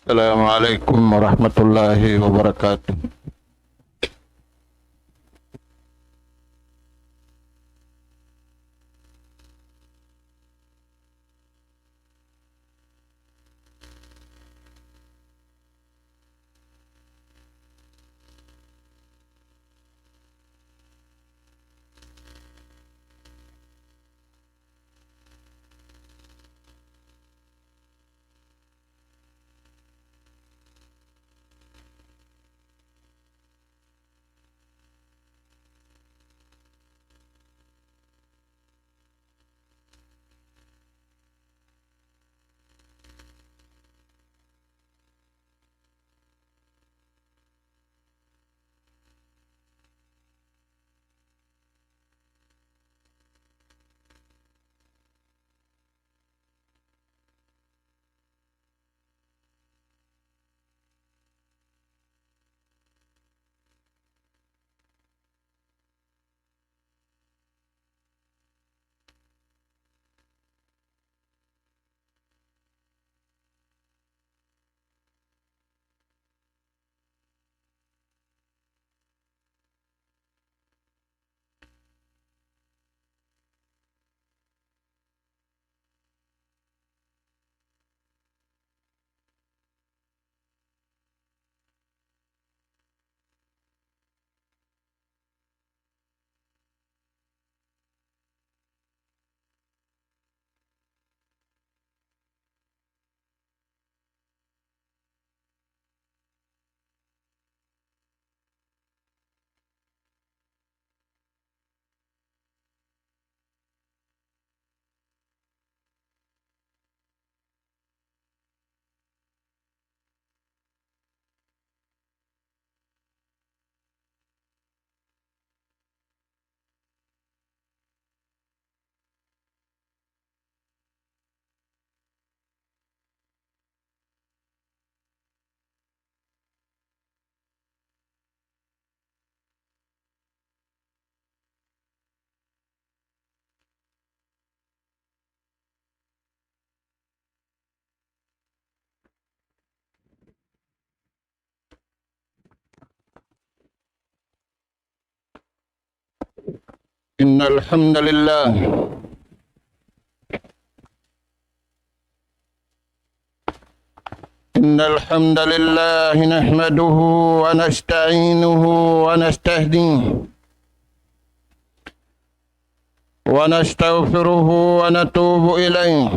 Assalamualaikum warahmatullahi wabarakatuh. Innal hamdalillah Innal hamdalillah nahmaduhu wa nasta'inuhu wa nastahdihi wa nastaghfiruhu wa natubu ilayhi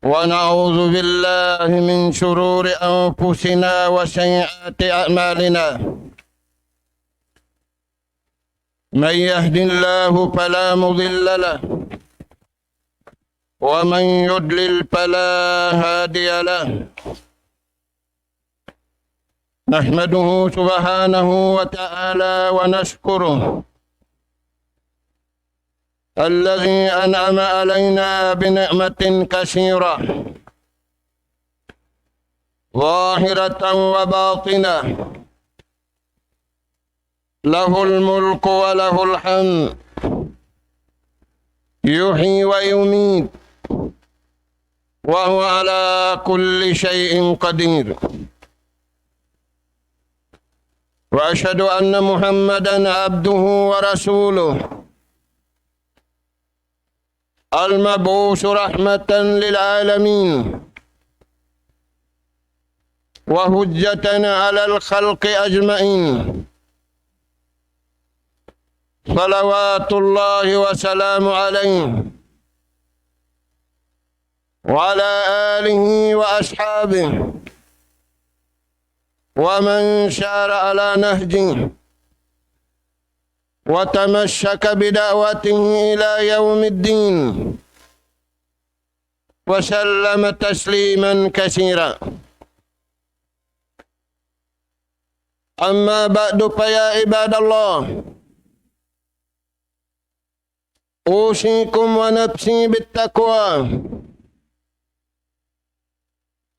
wa na'udzu billahi min shururi anfusina wa sayyiati a'malina. من يهد الله فلا مضل له ومن يضلل فلا هادي له. نحمده سبحانه وتعالى ونشكره الذي أنعم علينا بنعمة كثيرة ظاهرة وباطنة، له الملك وله الحمد، يحيي ويميت وهو على كل شيء قدير. وأشهد أن محمدًا عبده ورسوله المبعوث رحمة للعالمين وحجة على الخلق أجمعين، صلوات الله وسلامه عليه وعلى آله وأصحابه ومن سار على نهجه وتمسك بدعوته إلى يوم الدين وسلم تسليما كثيرا. أما بعد فيا عباد الله، أوصيكم ونفسي بالتقوى.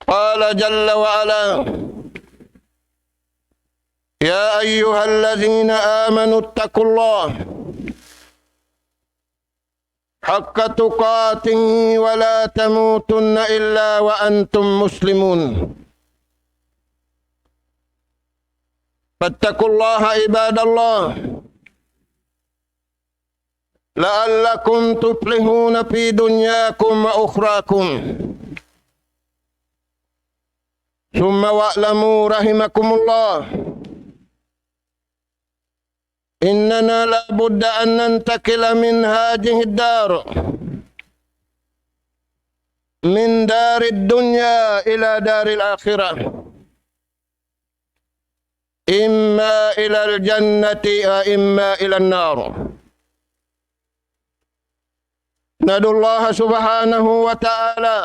قال جل وعلا: يا أيها الذين آمنوا اتقوا الله حق تقاته ولا تموتن إلا وأنتم مسلمون فاتقوا الله عباد الله لعلكم تفلحون في دنياكم وأخراكم ثم واعلموا رحمكم الله إننا لا بد أن ننتقل من هذه الدار من دار الدنيا إلى دار الآخرة إما إلى الجنة وإما إلى النار ندعو الله سبحانه وتعالى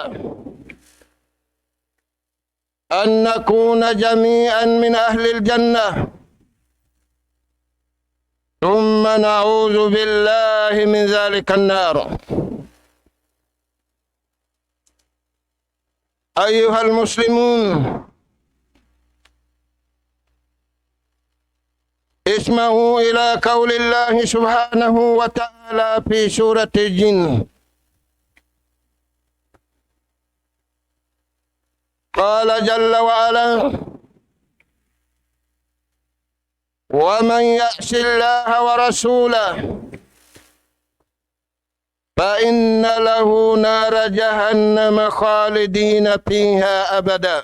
أن نكون جميعا من أهل الجنة ثم نعوذ بالله من ذلك النار أيها المسلمون اسمعوا إلى قول الله سبحانه وتعالى في سورة الجن قال جل وعلا ومن يعص الله ورسوله فإن له نار جهنم خالدين فيها أبدا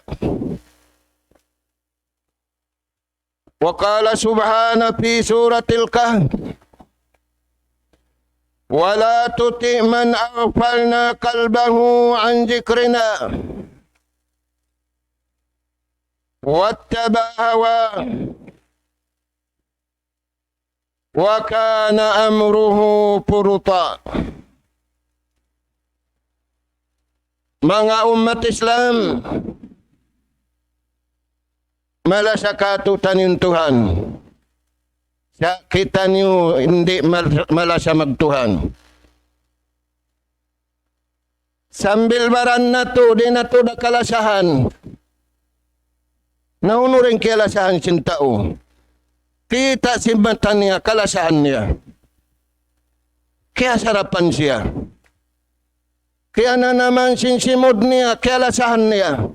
وقال سبحانه في سورة الكهف ولا تطع من أغفلنا قلبه عن ذكرنا واتبع هواه وكان أمره فرطا. Mga umat Islam, malasa katutan yung Tuhan. Sa kita niyo hindi malasa magtuhan. Sambil baran na to, di na to na kalasahan. Nauno rin kalasahan sin tao. Kita si mata niya, kalasahan niya. Kaya sarapan siya. Kaya na naman sinsimod niya, kalasahan niya.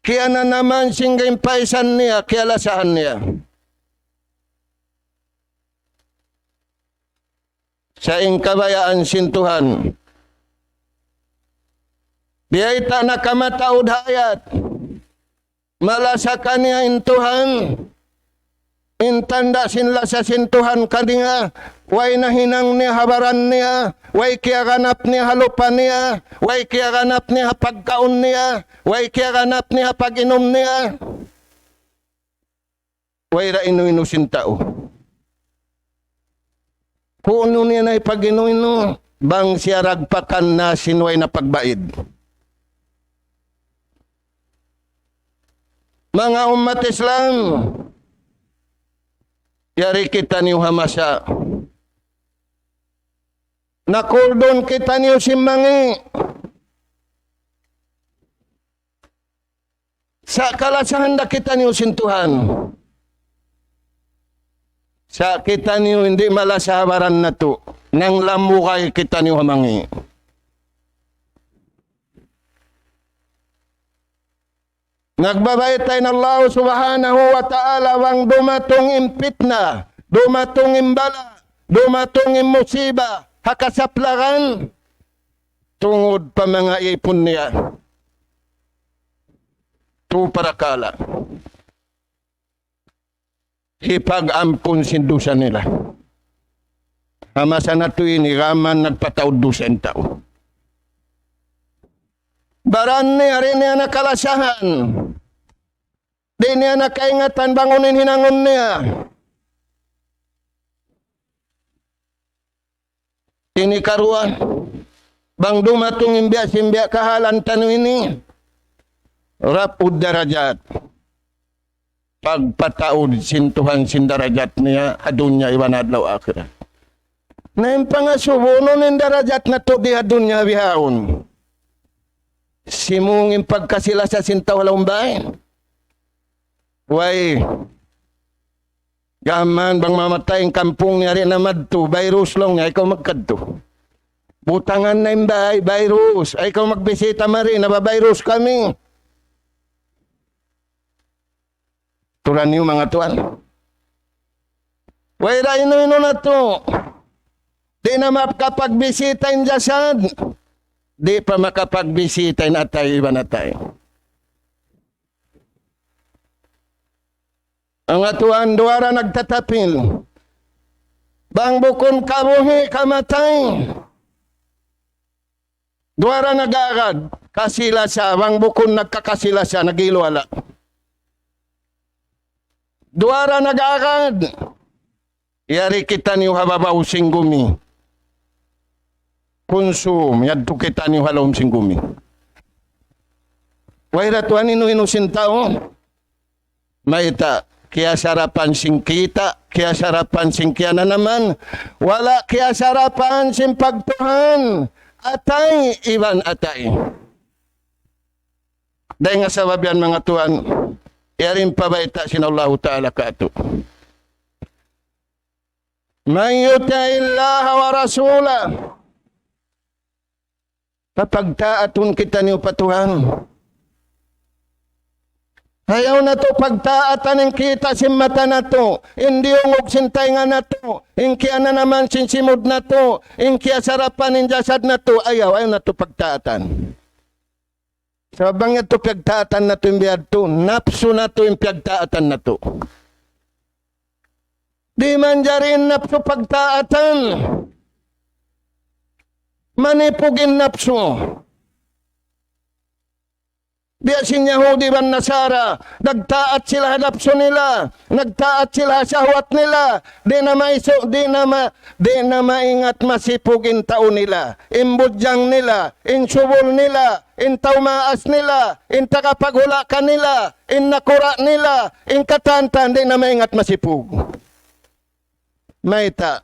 Kaya na naman singgimpaisan niya, kalasahan niya. Sa ingkabayaan sin Tuhan. Biyay ta nakamataod hayat. Malasakan niya in Tuhan. Intanda sinla sa sintuhan kaniya, way nahinang niya habaran niya, way kiyaganap niya halupan niya, way kiyaganap niya pagkaon niya, way kiyaganap niya pag-inom niya. Way ra inu-inu sintao. Puno niya na ipag-inu-inu, bang siya ragpakan na sinway na pagbaid. Mga umat Islam, yari kita niyo hamasa. Nakurdon kita niyo simmangi. Sa kalasahan na kita niyo sintuhan. Sa kita niyo hindi malasabaran na to. Nang lamukay kita niyo hamangi. Nagbabayad tayo ng Allah subhanahu wa ta'ala wang dumatong impitna, dumatong imbala, dumatong musiba, hakasaplagan, tungod pa mga ipon niya. Tu parakala. Hipag-ampun sindusan nila. Hamasa na ito raman nagpataod dusan tao. Baran niya rin niya nakalasahan. Di niya nakaingatan bangunin hinangon niya. Ini karuan. Bang dumatong imbya kahalan tanu ini. Rapud darajat. Pagpataod sintuhan sin darajat niya adunya iwan adlaw akhirat. Na yung pangasubunon yung darajat na to di adunya bihaon. Simungin pagkasila sa sintaw laumbahin. Way, gaman bang mamatay ang kampung niya rin na madto, virus lang niya, ikaw magkadto. Butangan na yung virus. Ay, ikaw magbisita marin, nabavirus kami. Turan niyo mga tuwan. Wala ino na to. Di na makapagbisita yung jasad. Di pa makapagbisita yung atay, iba na tayo. Ang atuan duara nagtatapil. Bang bukon kabuhi kamatay. Duara nag-agad. Kasila siya. Bang bukon nagkakasila siya. Nagilwala. Duara nag-agad. Yari kita niyo hababaw singgumi. Konsum. Yadto kita niyo halawang singgumi. Wala tuan inu sintao. Maita. Kaya sarapan sing kita, kaya sarapan sing kaya na naman. Wala kaya sarapan sing pagtuhan. Atay, iban atay. Dahil nga sa babian mga tuan, yarin pabaita sinallahu ta'ala kato. Man yuta'illaha wa rasula. Papagtaatun kita niyo patuhan. Ayaw na to pagtaatan ng kita si mata na to. Hindi ungog sintay nga na to. Inkiya na naman sinsimod na to. Inkiya sarapan ng jasad na to. Ayaw na to pagtaatan. Sa bangit to pagtaatan na to yung biyad to. Napso na to yung pagtaatan na to. Di man dyarin napso pagtaatan. Manipugin napso. Biyasin Yahudi ban Nasara, nagtaat sila hadapso nila, nagtaat sila sahwat nila, di na maingat masipugin tao nila, imbudyang nila, insubol nila, intaumaas nila, intakapaghulakan nila, innakura nila, inkatantan, di na maingat masipug. Maita.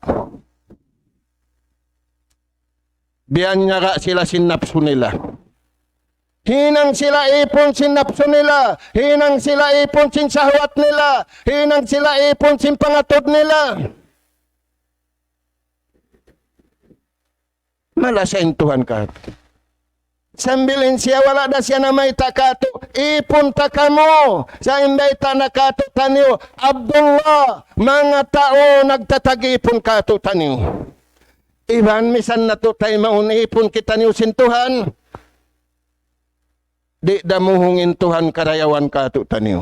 Biyan niya ka sila sinapso nila. Hinang sila ipon sinapso nila. Hinang sila ipon sin sahwat nila. Hinang sila ipon sin pangatod nila. Malasain Tuhan ka. Sambilin siya wala na siya na may takato. Ipon ta kamo. Sa imbay ta nakato taniyo. Abdullah. Mga tao nagtatag-ipon kato taniyo. Iban misan na to tayo maunipon kita niyo sin Tuhan. Di damuhungin Tuhan karayawan kato taniyo.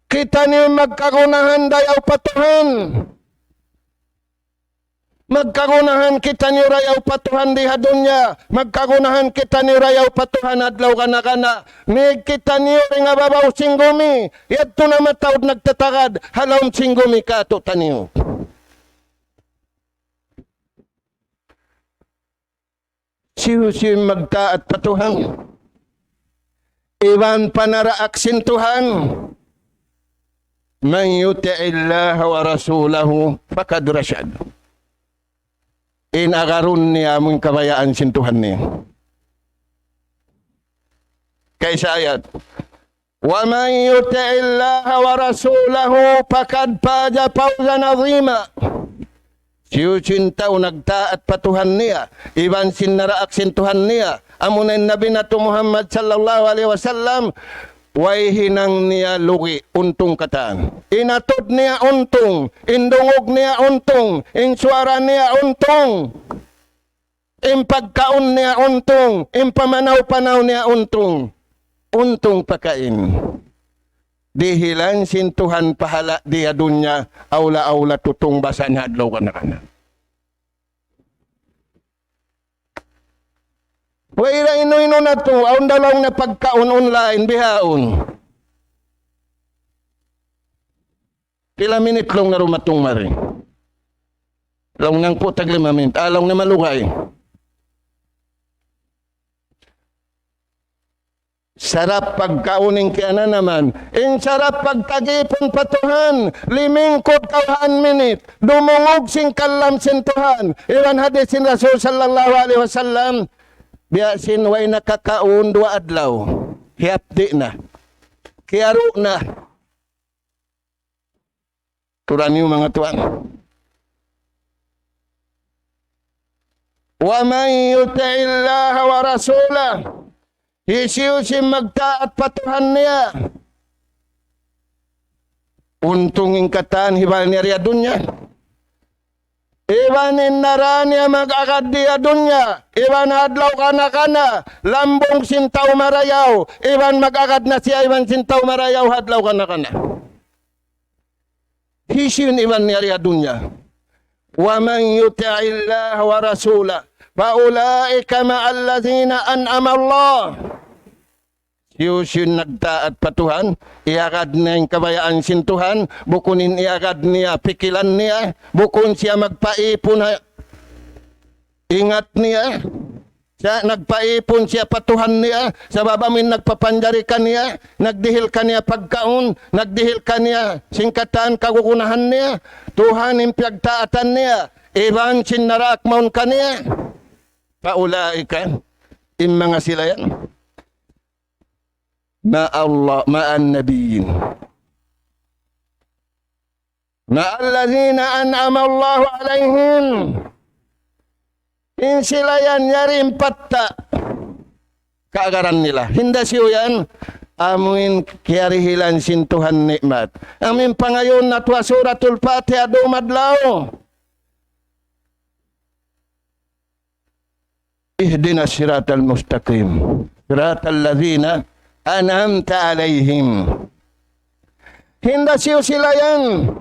Kita niyo magkagunahan dayaw patuhan. Magkagunahan kita niyo rayaw patuhan di hadunya. Magkagunahan kita niyo rayaw patuhan adlaw kana-kana. Nig kita niyo nga babaw singgumi. Yadto na matawd nagtatagad. Halawm singgumi kato taniyo. Siyo magtaat patuhan. Iwan panaraak sintuhan. Man yuti'illaha wa rasulahu fakad rasyad. Inagarun niya mong kabayaan sintuhan niya. Kaysa ayat. Wa man yuti'illaha wa rasulahu fakad faza fawzan azima. Siyo sintaw nagtaat patuhan niya. Iwan sinaraak sintuhan niya. Amunan Nabi nato Muhammad sallallahu alaihi wasallam way hinang niya lugi untong kataan. Inatod niya untong, indungog niya untong, inswara niya untong. Impagkaon niya untong, impamanaw-panaw niya untong. Untong pakain. Dihilan sintuhan pahala diya dunya aula-aula tutong basa na adlaw kana. Wala ino na to, aun dalaw na pagkaon online, bihaon. Pila minit long na rumatong mari. Long nang po tag 5 minit, along na malugay. Sarap pagkauning kaya na naman. In sarap pagtagipon patuhan. Limingkod kawahan minit. Dumungog sing kalam sintuhan. Iwan hadis sin Rasul sallallahu alaihi wasallam. Biyasin way nakakaon 2 adlaw. Hiyapdi na. Kiyaro na. Turan yung mga tuwan. Wa man yuti'illaha wa rasulah. Isiyo si magtaat patuhan niya. Untungin katan hibal niya dunya. Ibanin naranya mag-agad dia dunya. Iban adlaw kana-kana. Lambong sintaw marayaw. Iban mag-agad na siya. Iban sintaw marayaw hadlaw kana-kana. Hisin iban niya dunya. Wa man yuti'illaha wa rasulah. Faulaika ma'allazina an'ama Allah. Yusin nagtaat patuhan, iagad niya yung kabayaan sintuhan, bukunin iagad niya, pikilan niya, bukun siya magpaipon na ingat niya. Siya, nagpaipon siya patuhan niya, sa babamin nagpapanjari ka niya, nagdihil ka niya pagkaon, nagdihil ka niya, singkatan kagukunahan niya, Tuhan impyagtaatan niya, iban sinarak maun ka niya. Paulaika, in mga sila yan. Allah, ma'an nabiyin. Ma'allazina an'ama Allahu alaihim. In sila yan, yarim patta. Kaagaran nila. Hinda siyo yan. Amin kiarihilan sintuhan nikmat. Amin pangayon na tuwa suratul Fatiha dumadlaw. Ihdina siratal mustaqim. Siratal ladzina an'amta alaihim. Hinda siyo sila yan.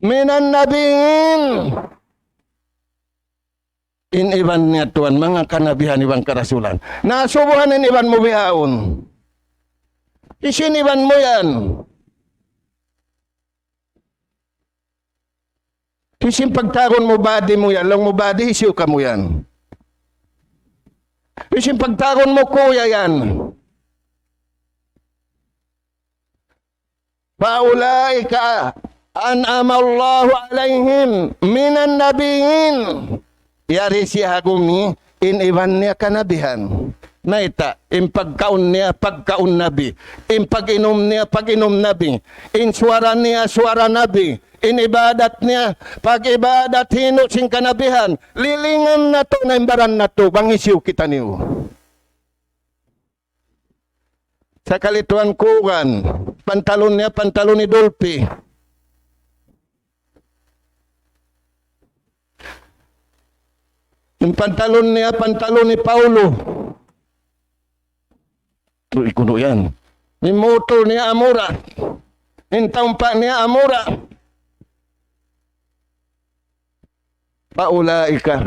Minan nabiyin. In iban niya tuan, mga kanabihan ibang karasulan. Nasubuhanin iban mo bihaon. Isin iban mo yan. Isin pagtaron mo badi mo yan, lang mo badi, isiw ka mo yan. Isin pagtaron mo kuya yan. Paulaika an'ama Allahu alaihim minan nabiyin. Yari siya hagumi in iban niya kanabihan. Naita, in pagkaon niya pagkaon nabi. In pag-inom niya pag-inom nabi. In suara niya suara nabi. In ibadat niya pag-ibadat hino sing kanabihan. Lilingan na to na imbaran na to. Bangisiw kita niyo. Sa kalituan kugan, pantalon niya pantalon ni Dolphy. Yung pantalon niya, pantalon ni Paulo. Ito, ikuno yan. Yung motor niya, Amura. Yung taumpa niya, Amura. Paulaika.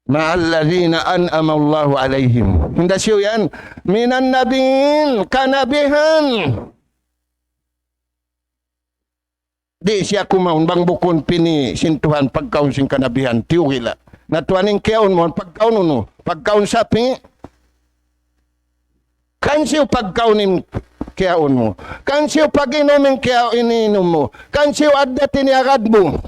Ma'allazina an'ama Allahu alaihim. Hindi siyo yan. Minan nabiyin, kanabihan. Di siya kumaun bang bukon pini sintuhan pagkaun sing kanabihan tiwila. Natuaning kaon mo pagkaun no. Pagkaun sapi. Kansiyo pagkaunin kaon mo. Kansiyo pag-inumin kaon ininom mo. Kansiyo addatin ni agad mo.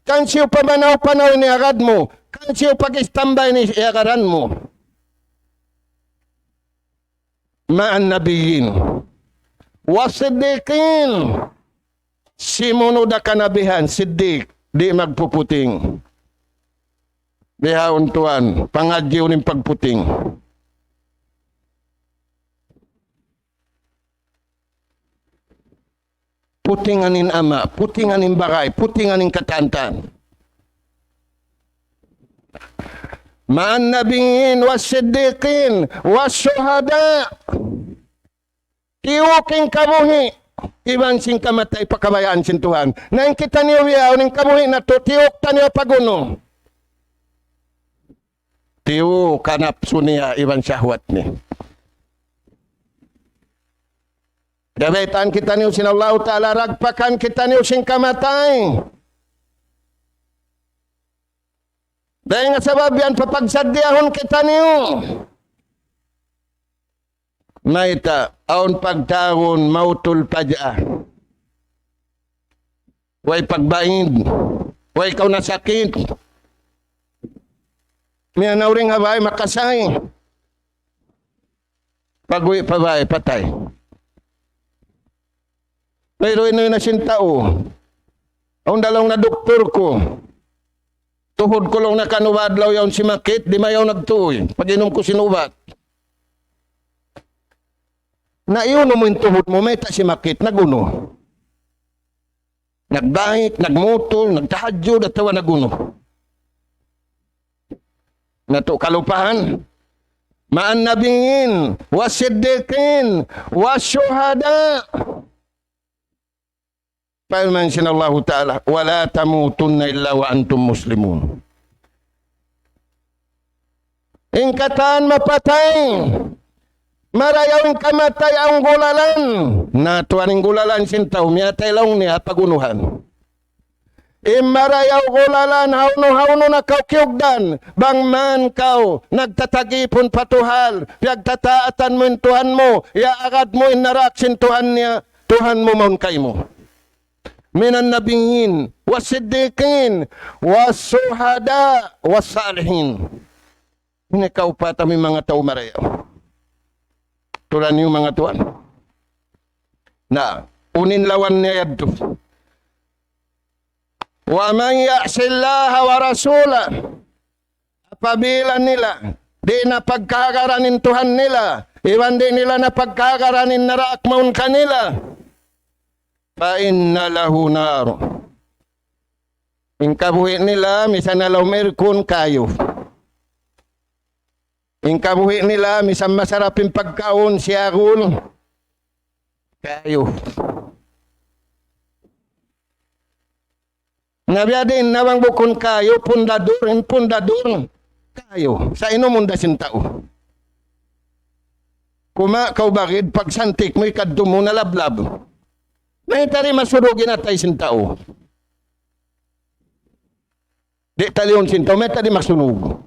Kansiyo pamanaw-panaw ni agad mo. Kansiyo pag-istambay ni agaran mo. Ma'an nabiyin. Wasiddiqin. Simunod na kanabihan, siddiq, di magpuputing. Bihaon tuan, pangadyo ng pagputing. Putinganin ama, putinganin bagay, putinganin katantan. Ma'an nabiyin, wasiddiqin, wasyuhada. Tiwuking kabuhi. Iban sing kamatay pakabayaan sin Tuhan. Nang kita niyo yaw ning kabuhi na to tiok taniyo paguno. Tiyo kanapsu niya iban syahwat ni. Dabetan kita niyo sin Allah Ta'ala ragpakan kita niyo sing kamatay. Dahil nga sabab yan papagsadyahon kita niyo. Naita, aon pagtaon, mautul pajah. Way pagbain, way ikaw nasakit. Miyanaw rin habay, makasay. Pag-uwi pabay, patay. Pero ino na siyang tao. Ang dalawang na doktor ko, tuhod ko lang nakanuwadlaw yawn si Makit, di mayaw nagtuoy. Pag-inom ko sinubat. Naiuno mo yung tuhod mo, may ta si Makit, naguno. Nagbahik, nagmutol, nagtahadyo, datawa naguno. Nato kalupahan. Maan nabingin, wasiddiqin, wasyuhada. Pamansin Allah Ta'ala, wala tamutunna illa wa antum muslimun. Ingkatan mapatay, marayawing kamatay ang gulalan. Natuan ang gulalan sintaw, miyatay lang niya pagunuhan. Imarayaw gulalan, hawno-hawno na kaukyugdan, bang man kau, nagtatagipon patuhal, piyagtataatan mo yung Tuhan mo, iaagad mo inarak sintuhan niya, Tuhan mo maun kay mo. Minan nabingin, wasiddiqin, wasuhada, wasalihin. Hinikaw pa tami mga tao marayaw. Tulan niyo mga tuan. Na, unin lawan niya yadto. Wa man ya'sillaha wa rasula. Apabila nila, di na pagkakaranin Tuhan nila, iwan di nila na pagkakaranin naraak maun kanila. Fa inna lahu nar. Ingkabuhi nila, misan nalaw merkun kayo. Ingkabuhi nila, misan masarapin pagkaon siyagul kayo. Nabiyadin nawang bukon kayo, pundador kayo. Sa inumunda sin tao. Kuma kau bakit pagsantik mo ikadto mo na lablab. May tari masurugin at ay sin tao. Di talion sin tao, may tari masunog.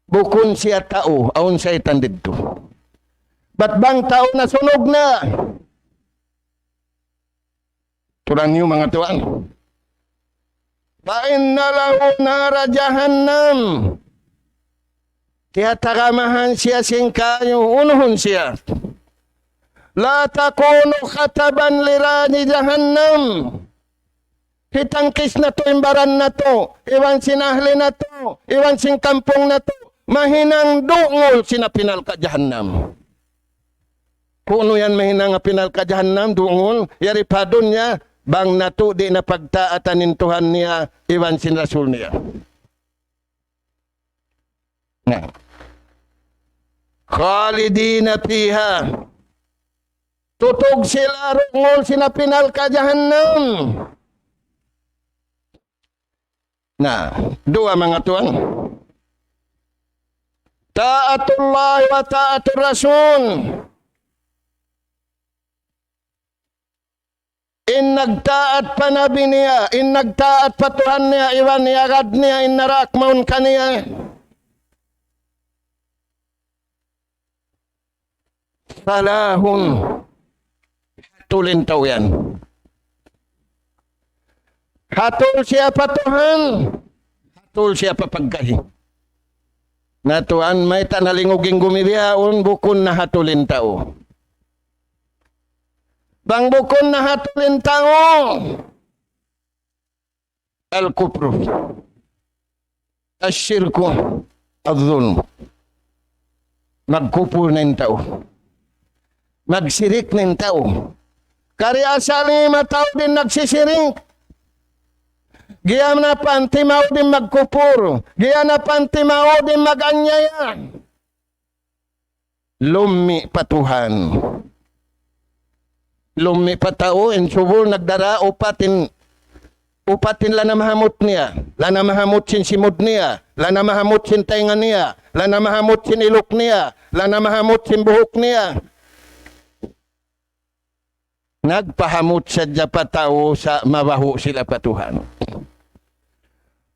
Bukon siya tao, aon siya itandid to. Ba't bang tao na sunog na? Turan niyo mga tuan. Fa'inna lahu nara jahannam. Tiyatakamahan siya singkayo, unuhon siya. La takunu khataban lirani jahannam. Hitangkis na to, imbaran na to, iwan sinahli na to, iwan sing kampong na to, mahinang dungol sinapinal ka jahannam. Kuno yan mahinang pinal ka jahannam, dungol, yari padon niya, bang nato di na pagtaatanin Tuhan niya, iwan sin Rasul niya. Nah. Khalidina fiha. Tutog sila rungol sinapinal ka jahannam. Nah, dua mga tuan. Ta'atullah wa ta'atur Rasul. In nagtaat pa nabi niya, in nagtaat pa Tuhan niya, iwan niya agad niya, in narak maun kaniya. Salahun. Hatulin tao yan. Hatul siya pa Tuhan. Hatul siya pa pagkahi. Na Tuhan may tanalinguging gumibihaon, bukon na hatulin tao. Bang bukon na hatulin tao. Al-kufru. Asyirku. Al-dhulm. Magkupur na yung tao. Magsirik na yung tao. Kari asali matao din nagsisirik. Giya na pantimaw din magkupur. Giya na pantimaw din maganyaya. Lumi patuhan. Lumi patao, insubul nagdara upatin lana mahamot niya. Lana mahamot sin simod niya. Lana mahamot sin tainga niya. Lana mahamot sin ilok niya. Lana mahamot sin buhok niya. Nagpahamot sadya patao sa mabaho sila patuhan.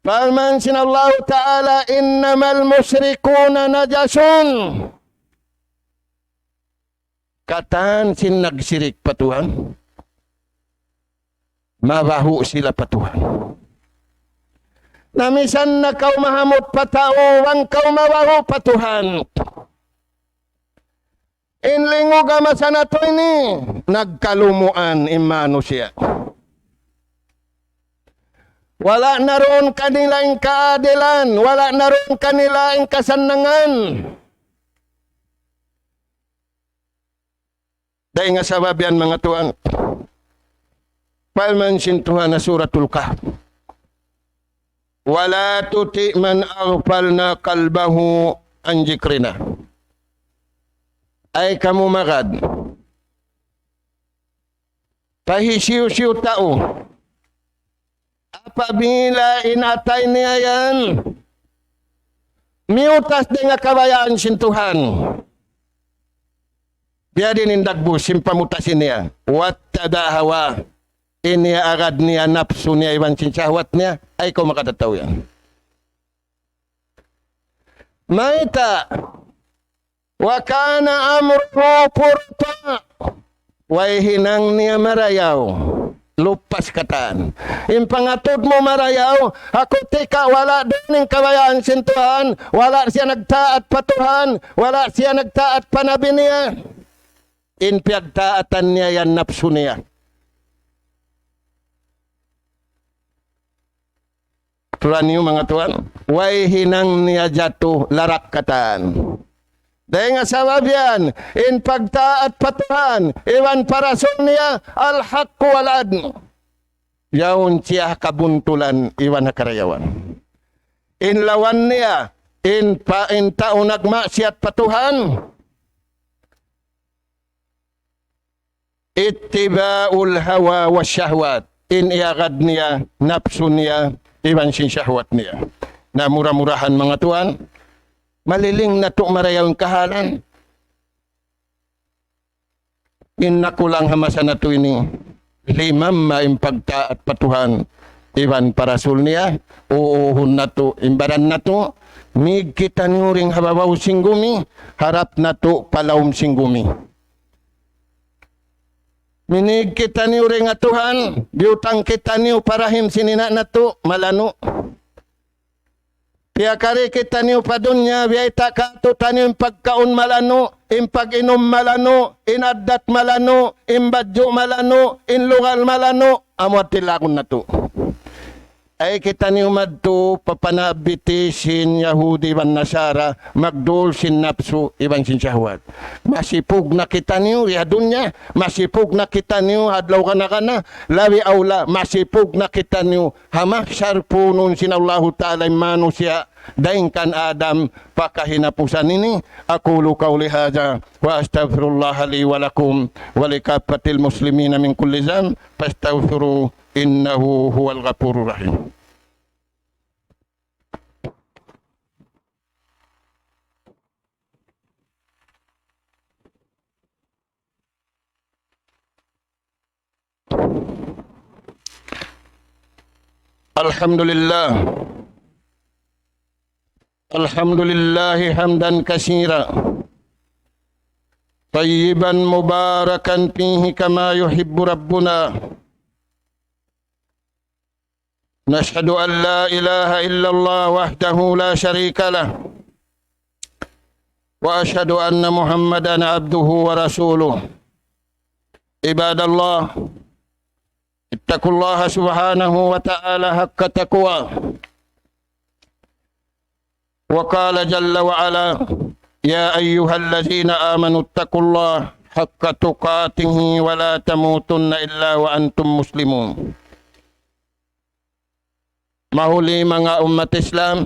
Pamansin Allah Ta'ala, innamal musrikuna najasun. Kataan sin nagsirik patuhan. Mabaho sila patuhan. Namisan na kau mahamot patao, wang kau mabaho patuhan. Inlingo ka masana to ini. Nagkalumuan imano siya. Wala na roon kanilang kaadilan. Wala na roon kanilang kasanangan. Dahil nga sabab yan mga tuan. Palmansin Tuhan na suratul Kahf. Wala tuti man aghfalna kalbahu an jikrina. Ay kamu magad. Pahisiw-siw tao. Apabila inatay niya yan, miutas din nga kabayaan sin Tuhan. Biya din indagbo, simpamutasin niya. Wat tadahawa. Iniya agad niya, napso niya, iwan sin syahwat niya, ay ko makatataw yan. Maita, wakana amruhu purta. Way hinang niya marayaw. Lupas kataan. Impangatod mo marayaw, ako tika wala din kabayaan sin Tuhan, wala siya nagtaat patuhan, wala siya nagtaat panabi niya. Inpiagtaatan niya yan napso niya. Turan niyo mga tuan, way hinang niya jato larak kataan. Dahil nga sabab yan, in pagtaat patuhan, iwan parason niya, al-haq walad. Yaon siya kabuntulan, iwan na karayawan. In lawan niya, in taon nagmasyat patuhan, ittiba'ul hawa wa syahwat. In iagad niya, napso niya, iwan sin syahwat niya. Na murah-murahan mga tuan, maliling na to marayawang kahalan. Inakulang hamasa na to ini. Limam maimpagta at patuhan. Iwan parasul niya. Uuhun na to. Imbaran na to. Mig kita niyo ring hababaw singgumi. Harap na to palawm singgumi. Minig kita niyo ring atuhan. Biutang kita niyo parahim sinina na to. Malano. Piyakari kita niyo pa dunya, biyayta ka to tanim pagkaon malano, impag-inom malano, inadat malano, imbadyo malano, inlugal malano, amot tilakon na to. Ay kita niyo madto, papanabitisin Yahudi van Nasara, magdul sin napso, ibang sin syahwat. Masipug na kita niyo, ya dunya, masipug na kita niyo, hadlaw ka na, lawi awla, masipug na kita niyo, hamaksar punun sin Allahu Ta'ala manu siya, daing kan Adam, pakahinapusan ini, aqulu qawli hadha, wa astaghfirullah li walakum, walikapatil muslimina min kulli zam, fastaghfiru, innahu huwal ghafurur rahim. Alhamdulillah. Alhamdulillahi hamdan katsira. Tayyiban mubarakan fihi kama yuhibbu rabbuna. نشهد أن لا إله إلا الله وحده لا شريك له وأشهد أن محمدا عبده ورسوله عباد الله اتقوا الله سبحانه وتعالى حق تقواه وقال جل وعلا يا أيها الذين آمنوا اتقوا الله حق تقاته ولا تموتن إلا وأنتم مسلمون. Mahuli mga umat Islam,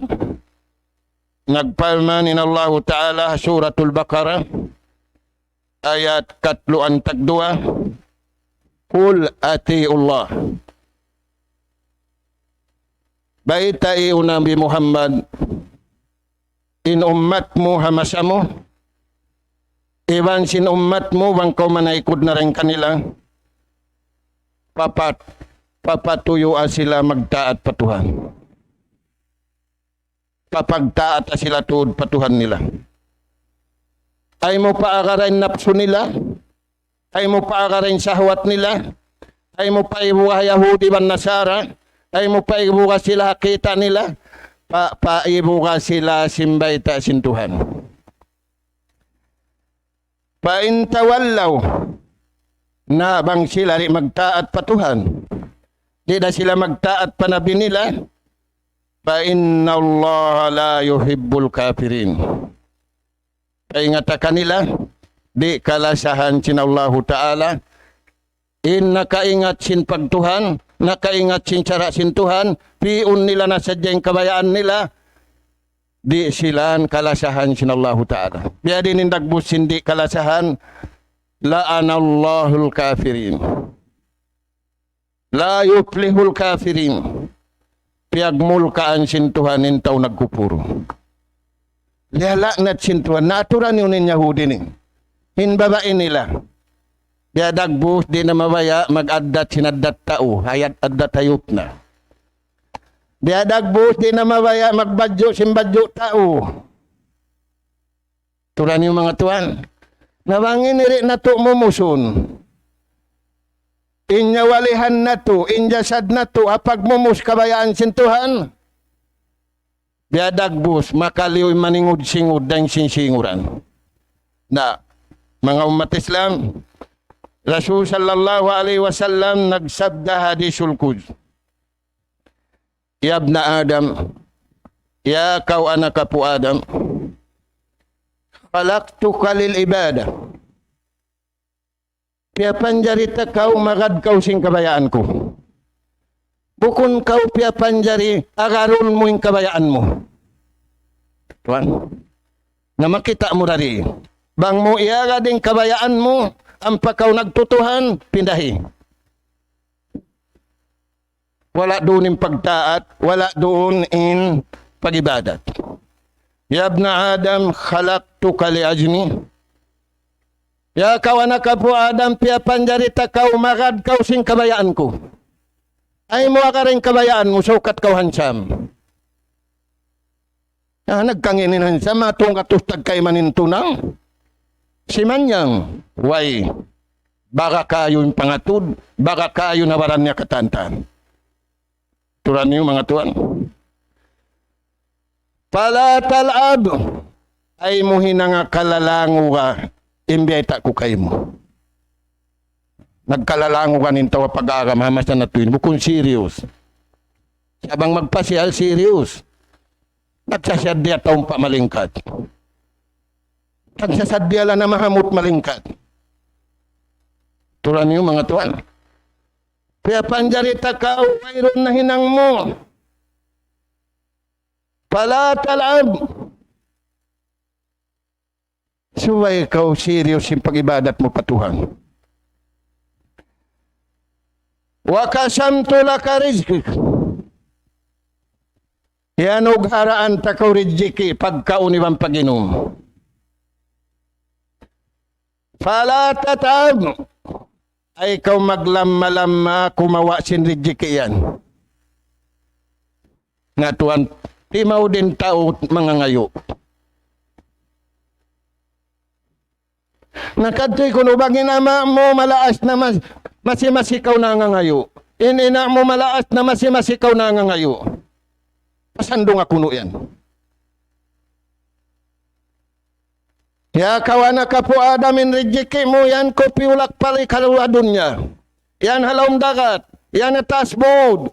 nagpalmanin Allah Ta'ala suratul Baqarah, ayat 32, Kul ati'ullah. Baita iyo Nabi Muhammad, in ummat mo hamasa mo, iwan sin ummat mo, bang kau manaikod na rin kanila, papatuyuan sila magtaat patuhan. Papagtaat sila tuod patuhan nila. Ay mo paagarin napso nila, ay mo paagarin sahwat nila, ay mo paibuha Yahudi van Nasara, ay mo paibuha sila kita nila, paibuha sila simbayta sin Tuhan. Paintawallaw na bang sila magtaat patuhan, Di na sila magtaat panabi nila. Fa inna Allah la yuhibbul kafirin. Kaingata kanila, di kalasahan sin Allah Ta'ala. Nakaingat sin pagtuhan, nakaingat sin cara sin Tuhan, piun nila na sadyang kabayaan nila, di silan kalasahan sin Allah Ta'ala. Biya din indagbus hindi kalasahan, la'anallahul kafirin. La yuflihul kafirin. Piagmulkaan sin Tuhan intaw nagkupuro. Lihalaknat sin Tuhan, naturan yun ng Yahudi ni. Hinbabain nila. Biya dagbus di na mabaya mag-addat sinaddat tao, hayat addat hayop na. Biya dagbus di na mabaya magbadyo simbadyo tao. Turan yung mga tuan. Nawangin niri na to mumusun. Inyawalihan na to, injasad na to, apag mumus kabayaan sin Tuhan. Biya dagbus, makaliw maningud singud dang sinsinguran. Na, mga umat Islam, Rasul sallallahu alaihi wasallam nagsabda hadisul quds. Ya ibna Adam, ya kau anak apu Adam, khalaqtuka lil ibadah. Pia panjarita kau magad kau sing kabayaan ko. Bukun kau pia panjari agarun mo yung kabayaan mo. Tuan, na makita mo dari. Bang mo iaga din kabayaan mo, ang pakaw nagtutuhan, pindahi. Wala doon in pagtaat, wala doon in pagibadat. Ya ibna Adam, khalaqtuka li ajni. Ya kawana ka po Adam, pia panjarita kau magad kau sing kabayaan ko. Ay mo ka rin kabayaan mo, sukat kau hansam. Nagkanginin hansam, matong katustag kay manintunang. Si Manyang, way, baka kayo yung pangatud, baka kayo nawaran niya katantan. Turan niyo mga tuan. Palatalab, ay mo hinanga kalalango ka, imbiyay ko kayo mo. Nagkalalango ka nintawa pag-aaram, hamas na natuin, bukong serious. Sabang magpasyal, serious. Nagsasadya taong pamalingkat. Nagsasadya lang na mahamot malingkat. Turan niyo mga tuan. Kaya panjarita ka, mayroon na hinang mo. Palatalab. Suway ikaw serious yung pag-ibadat mo patuhan. Wakasamto laka rizki. Yan haraan ta ka rizki pagkauniwang pag-inom. Palatalab. Ay ikaw maglamma-lamma kumawa sin rizki yan. Nga tuan, timaw din tao mga ngayo. Nakadtoy kuno bangin ama mo malaas na masimasikaw na nga ngayo. Inina mo malaas na masimasikaw na nga ngayo. Pasando nga kuno yan. Ya kawana ka po Adamin rijiki mo yan ko piulak pali kaluwadon niya. Yan halawm dagat. Yan atas bod.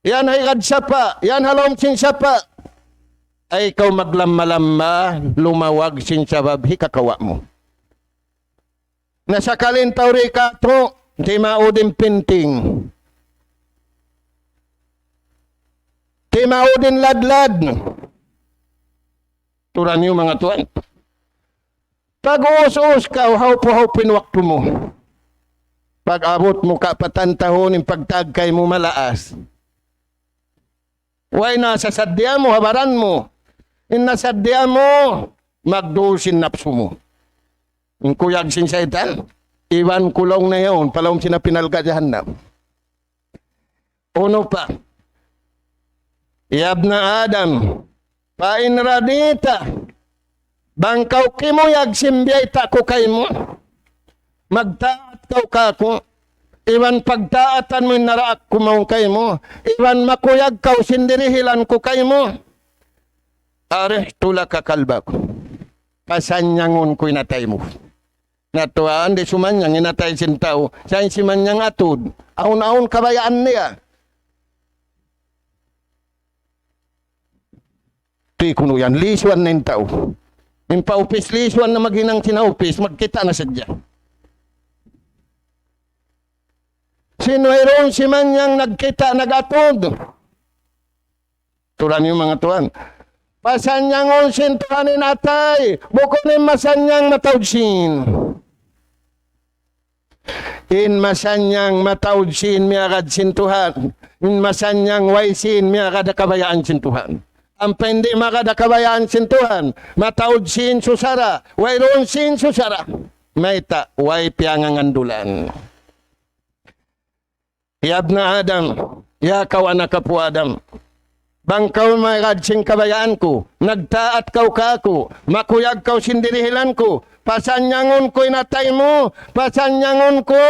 Yan haigad sapa. Yan halawm sin sapa. Ay ikaw maglamma-lamma, lumawag sin sabab hikakawa mo. Nasa kalintaw ka to, di maudin pinting. Di maudin ladlad. Turan niyo mga tuan. Pag-uus-uus ka, uhaw-puhaw pinwakto mo. Pag-abot mo ka patantahon yung pagtagkay mo malaas. Way nasa sadya mo, habaran mo. Inasadya mo, magdusin napso mo. Yung kuyag sin saitan, iwan kulong na yun, palawang sinapinalgadyahan na. Uno pa, Yab na Adam, painradita, bangkaw kimuyag simbiyay ta ko kay mo, magtaat kaw ka ko, iwan pagtaatan mo naraak kumaw kay mo, iwan makuyag kaw sindirihilan ko kay mo, are tula ka kalba ko, pasanyangon ko'y natay mo. Natuan, di sumanyang, inatay sintaw. Siya si manyang atod. Aun-aun kabayaan niya. Tuy kuno yan, liswan na yung tao. Yung paupis, liswan na maghinang sinaupis, magkita na sadya. Sinuiron si manyang nagkita, nagatod. Tulan yung mga tuan. Pasanyang unsin tuhanin atay, bukunin masanyang matawdsin. In masanyang matawdsin miyagad sintuhan. In masanyang waisin miyagad kabayaan sintuhan. Ang hindi makada kabayaan sintuhan, matawdsin susara, wairon sin susara. Maita, way piangangandulan. Yab na Adam, yakaw anak kapu Adam. Bangkaw magadsing kabayaan ko, nagtaat kaw kako, makuyag kaw sindirihilan ko, pasanyangon ko inatay mo, pasanyangon ko,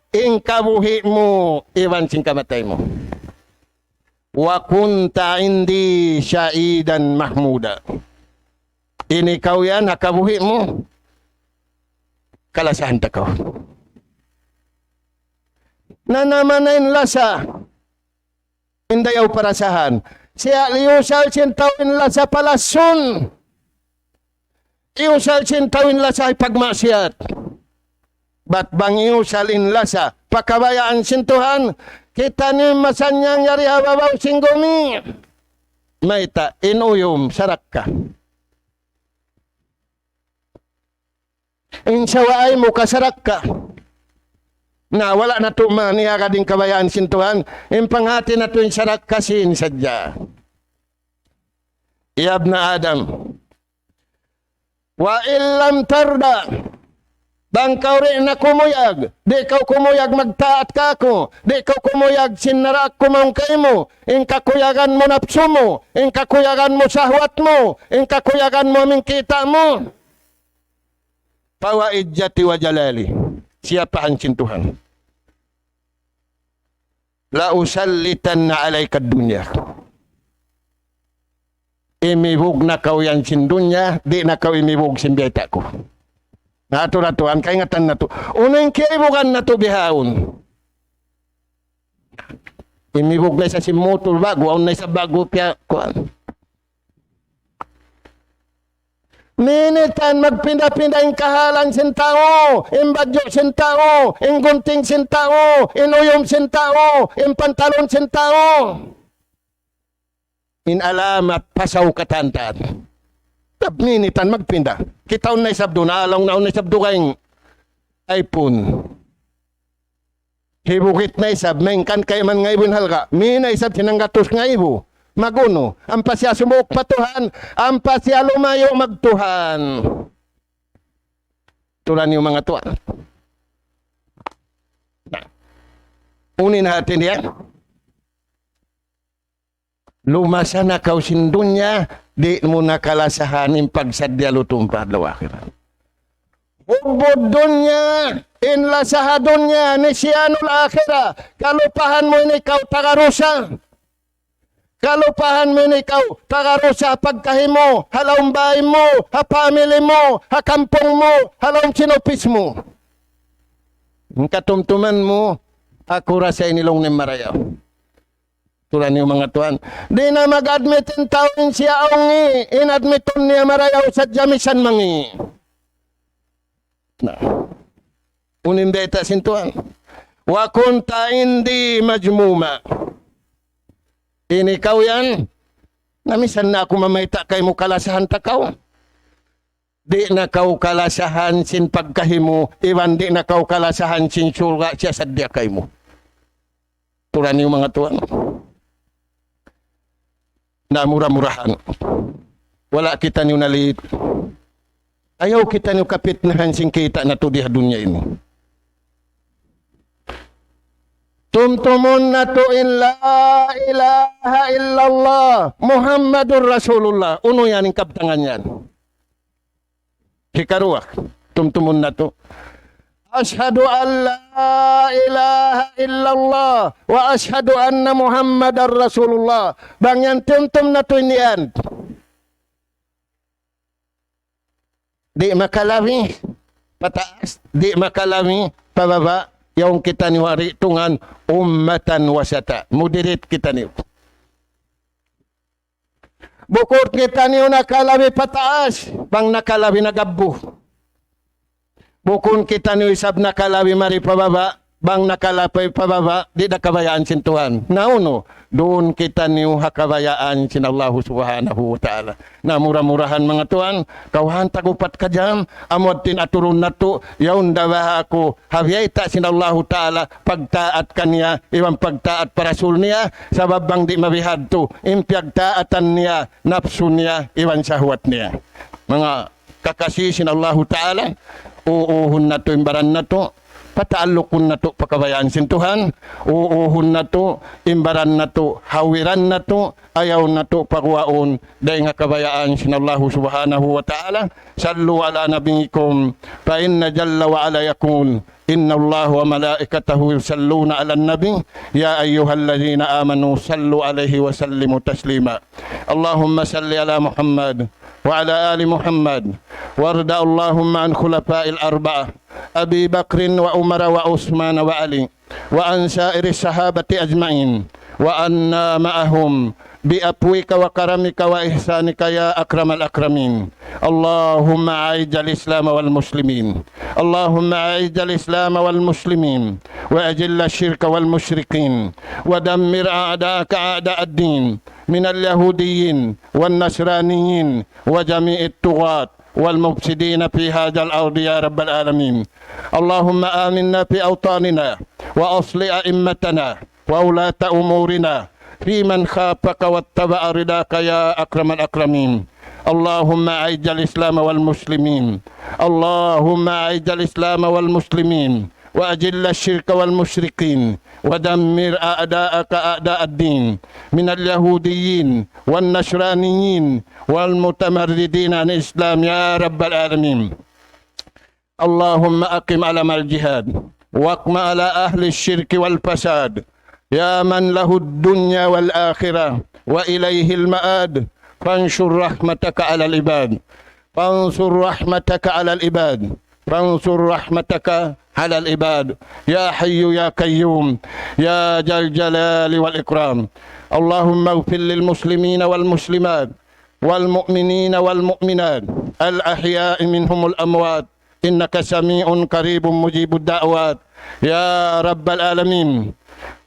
ingkabuhi mo, iwan sing kamatay mo. Wa kunta indi syaidan mahmuda. Ini kau yan, nakabuhi mo, kalasahan ta kau. Nanamanin lasa, indayaw parasahan, siya liusal sintawin la sa palasun. Iusal sintawin la sa pagmasyat. Ba't bang iusalin la sa pakabayaan sintuhan? Kita ni masanyang yari hababaw singgumi. Maita, inuyom, sarak ka. Insawaay mo kasarak ka. Na wala na to maniya ka din kabayaan sintuhan, impanghati na to yung sarak kasin sadya. Iyab na Adam. Wa illam tarda, bangkaw rin na kumuyag, di kaw kumuyag magtaat ka ko, di kaw kumuyag sinarak kumaung kay mo, in kakuyagan mo napso mo, in kakuyagan mo sahwat mo, in kakuyagan mo aming kita mo. Pawaid jati wa jalali. Siapa ang sintuhan? La usallitan na alayka dunya. Imibog na kau yan sindunya, di na kau imibog simbeta ko. Nato-natuan, kaingatan na to. Unang kaibugan na to bihaon. Imibog na sa motor bago, aun na sa bago piya kuan. Minitan magpinda-pinda yung kahalan sintao, imbadyo sintao, inggunting sintao, inuyom sintao, impantalon sintao. Inalamat pasaw katantan. Minitan magpinda. Kitaon na isabdo, naalaw na isabdo kayong iPhone. Hibukit na isab, maingkan kayo man nga ibon halka. Mina isab sinanggatos nga ibo. Maguno, ang pasya sumuk patuhan, ang pasya lumayo magtuhan. Tulan yung mga tuwan. Unin natin yan. Lumasa na kau sindunya, di mo nakalasahan yung pagsadya lutumpad lawakiran. Ubod dunya, inlasaha dunya, nisyanul akhira, kalupahan mo ni ikaw tagarusa. Kalupahan mo ni ikaw, tagaro sa pagkahimo, halawang bahay mo, ha family mo, ha kampong mo, halawang sinopis mo. Ang katumtuman mo, akura sa inilong ni Marayaw. Tulan yung mga tuan. Di na mag-admitin taon siya aungi, inadmiton niya Marayaw sa jamisan mangi. Na, unimbeta sintuan. Wa kunta indi majmuma. Ini kau yan, namisan na ako mamayta kay mo kalasahan takaw. Di na kau kalasahan sin pagkahimo, iwan di na kau kalasahan sin surga siya sadya kay mo. Turan yung mga tuwan. Na murah-murahan. Wala kita niyo nalit. Ayaw kita niyo kapitnahan sin kita na to diha dunya ini. Tumtumun na to in la ilaha illallah Muhammadur Rasulullah. Uno yan yung kaptangan yan. Hikaruwa. Tumtumun na to. Ashhadu an la ilaha illallah wa ashhadu anna Muhammadar Rasulullah. Bang yan tumtum na to yan. Di makalawi. pataas, di makalami pababa, yung kita ni wari tungan ummatan wasata. Moderate kita ni. Bukod kita niyo nakalami pataas, bang nakalami nagabu. Bukod kita niyo isab nakalami mari pababa, bang nakalapay pababa, di nakabayaan sin Tuhan. Nauno, doon kita niyo hakabayaan sin Allah subhanahu wa ta'ala. Na murah-murahan mga Tuhan, kauhan tagupat ka jam, amod tinaturun na to, yaun dawa ako, habiyay ta sin Allah ta'ala, pagtaat kanya, iwan pagtaat parasul niya, sabab bang di mabihad to, impyagtaatan niya, napsu niya, iwan sahwat niya. Mga kakasih sin Allah ta'ala, uuhun na to, imbaran na to, pataalukun na to pakabayaan sin Tuhan, uuhun na to, imbaran na to, hawiran na to, ayaw na to pagwaon, dahil nga kabayaan sin Allah subhanahu wa ta'ala. Sallu ala nabiyikum, fa inna jalla wa ala yakun, inna Allah wa malaikatahu yusalluna ala nabi, ya ayyuhallazina amanu, sallu alaihi wa sallimu taslima. Allahumma salli ala Muhammad, وعلى آل محمد وارض اللهم عن خلفاء الأربعة أبي بكر وعمر وعثمان وعلي وعن سائر الصحابة أجمعين وأنا معهم بأبوك وكرمك وإحسانك يا أكرم الأكرمين. اللهم أعز الإسلام والمسلمين، اللهم أعز الإسلام والمسلمين وأذل الشرك والمشركين ودمر أعداءك أعداء الدين من اليهوديين والنصرانيين وجميع الطغاة والمفسدين في هذا الأرض يا رب العالمين. اللهم آمنا في أوطاننا وأصلح أئمتنا وولاة أمورنا في من خافك واتبع رضاك يا أكرم الأكرمين. اللهم أعز الإسلام والمسلمين، اللهم أعز الإسلام والمسلمين وأجل الشرك والمشركين ودمر أعداءك أعداء الدين من اليهوديين والنصرانيين والمتمردين عن الإسلام يا رب العالمين. اللهم أقم علم الجهاد واقم على أهل الشرك والفساد يا من له الدنيا والآخرة وإليه المآد. فانشر رحمتك على العباد، فانصر رحمتك على العباد، فانصر رحمتك على العباد يا حي يا قيوم يا ذا الجلال والإكرام. اللهم اغفر للمسلمين والمسلمات والمؤمنين والمؤمنات الأحياء منهم الأموات إنك سميع قريب مجيب الدعوات يا رب العالمين.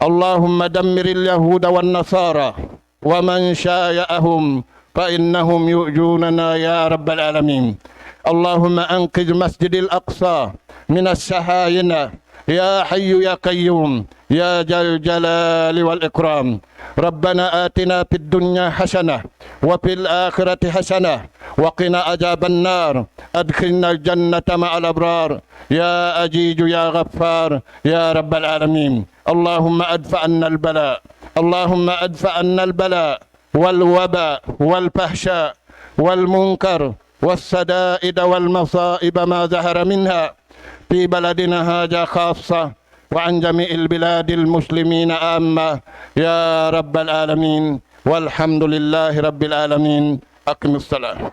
اللهم دمر اليهود والنصارى ومن شايعهم فإنهم يؤجوننا يا رب العالمين. اللهم أنقذ مسجد الأقصى من السهاينة يا حي يا قيوم يا ذا الجلال والإكرام. ربنا آتنا في الدنيا حسنة وفي الآخرة حسنة وقنا عذاب النار. أدخلنا الجنة مع الأبرار يا أجيج يا غفار يا رب العالمين. اللهم أدفع عنا البلاء، اللهم أدفع عنا البلاء والوباء والفحشاء والمنكر والسدائد والمصائب ما ظهر منها في بلدنا هذا خاصة وعن جميع البلاد المسلمين عامة يا رب العالمين. والحمد لله رب العالمين. أقم الصلاة.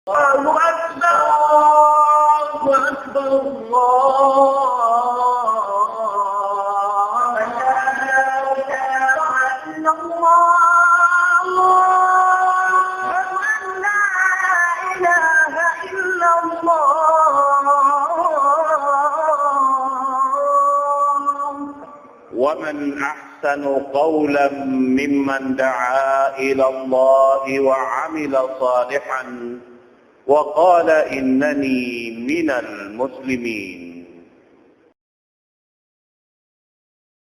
الله أكبر الله أكبر الله لا إله إلا الله لا إله إلا الله. ومن أحسن قولا ممن دعا إلى الله وعمل صالحا وقال إنني من المسلمين.